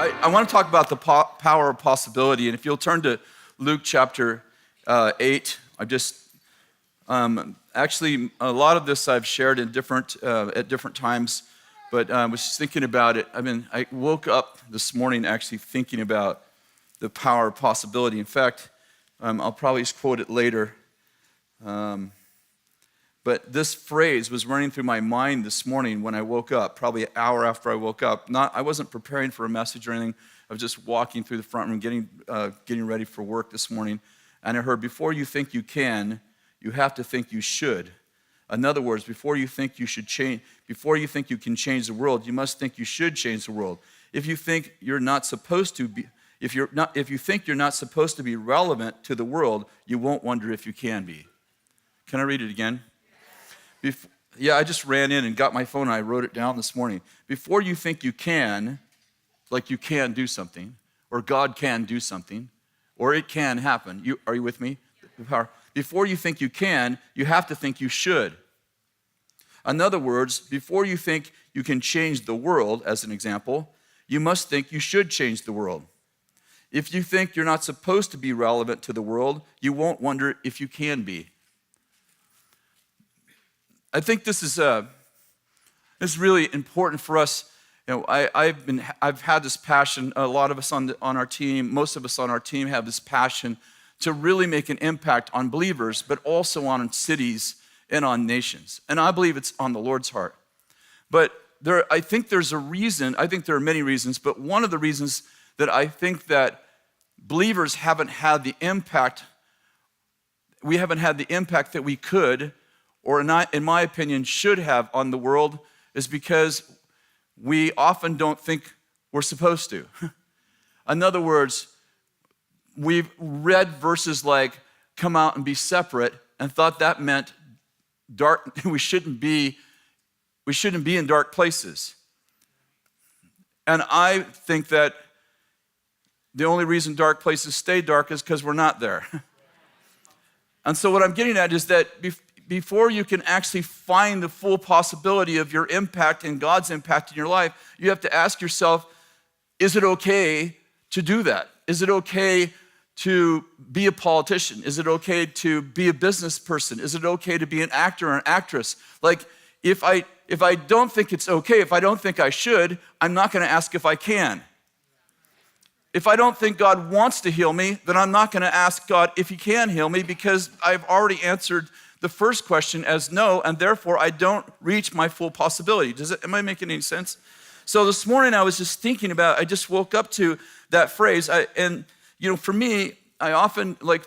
I want to talk about the power of possibility. And if you'll turn to Luke chapter 8, actually, a lot of this I've shared in at different times, but I was just thinking about it. I woke up this morning actually thinking about the power of possibility. In fact, I'll probably just quote it later. But this phrase was running through my mind this morning when I woke up, probably an hour after I woke up. I wasn't preparing for a message or anything. I was just walking through the front room, getting ready for work this morning. And I heard, before you think you can, you have to think you should. In other words, before you think you can change the world, you must think you should change the world. If you think you're not supposed to be, if you think you're not supposed to be relevant to the world, you won't wonder if you can be. Can I read it again? I just ran in and got my phone and I wrote it down this morning. Before you think you can, like you can do something, or God can do something, or it can happen. Are you with me? Before you think you can, you have to think you should. In other words, before you think you can change the world, as an example, you must think you should change the world. If you think you're not supposed to be relevant to the world, you won't wonder if you can be. I think this is really important for us. I've had this passion. A lot of us on our team, most of us on our team, have this passion to really make an impact on believers, but also on cities and on nations. And I believe it's on the Lord's heart. But I think there's a reason. I think there are many reasons, but one of the reasons that I think that believers haven't had the impact. We haven't had the impact that we could, or not, in my opinion, should have on the world, is because we often don't think we're supposed to. In other words, we've read verses like, come out and be separate, and thought that meant dark. We shouldn't be in dark places. And I think that the only reason dark places stay dark is because we're not there. And so what I'm getting at is that before you can actually find the full possibility of your impact and God's impact in your life, you have to ask yourself, is it okay to do that? Is it okay to be a politician? Is it okay to be a business person? Is it okay to be an actor or an actress? Like, if I don't think it's okay, if I don't think I should, I'm not going to ask if I can. If I don't think God wants to heal me, then I'm not going to ask God if he can heal me, because I've already answered the first question as no, and therefore I don't reach my full possibility. Am I making any sense? So this morning I was just thinking I just woke up to that phrase. For me,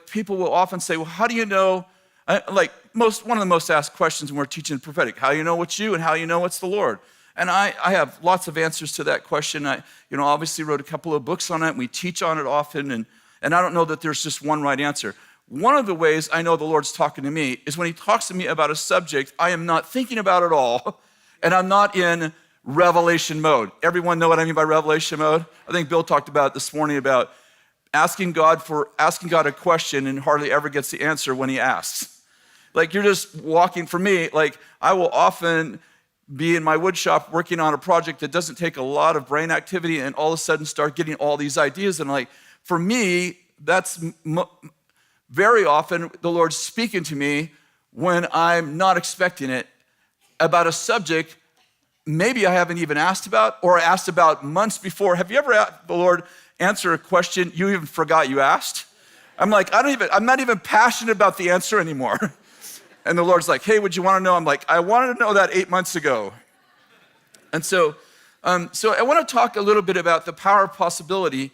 people will often say, well, how do you know, one of the most asked questions when we're teaching the prophetic, how do you know what's you and how do you know what's the Lord? And I have lots of answers to that question. I obviously wrote a couple of books on it, and we teach on it often, and I don't know that there's just one right answer. One of the ways I know the Lord's talking to me is when he talks to me about a subject I am not thinking about at all, and I'm not in revelation mode. Everyone know what I mean by revelation mode? I think Bill talked about it this morning, about asking God a question and hardly ever gets the answer when he asks. Like, you're just walking. For me, I will often be in my wood shop working on a project that doesn't take a lot of brain activity, and all of a sudden start getting all these ideas. And for me, that's very often the Lord's speaking to me when I'm not expecting it, about a subject maybe I haven't even asked about, or I asked about months before. Have you ever had the Lord answer a question you even forgot you asked? I'm not even passionate about the answer anymore. And the Lord's like, hey, would you want to know? I'm like, I wanted to know that 8 months ago. And so I want to talk a little bit about the power of possibility.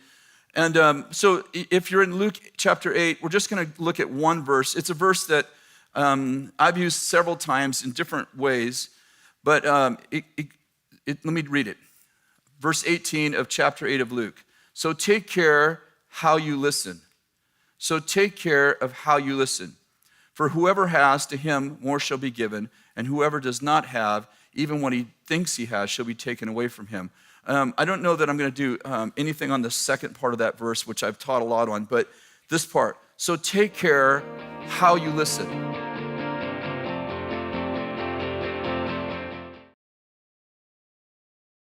And so if you're in Luke chapter 8, we're just going to look at one verse. It's a verse that I've used several times in different ways, but let me read it. Verse 18 of chapter 8 of Luke. So take care how you listen. So take care of how you listen. For whoever has, to him more shall be given, and whoever does not have, even what he thinks he has, shall be taken away from him. I don't know that I'm going to do anything on the second part of that verse, which I've taught a lot on, but this part. So take care how you listen.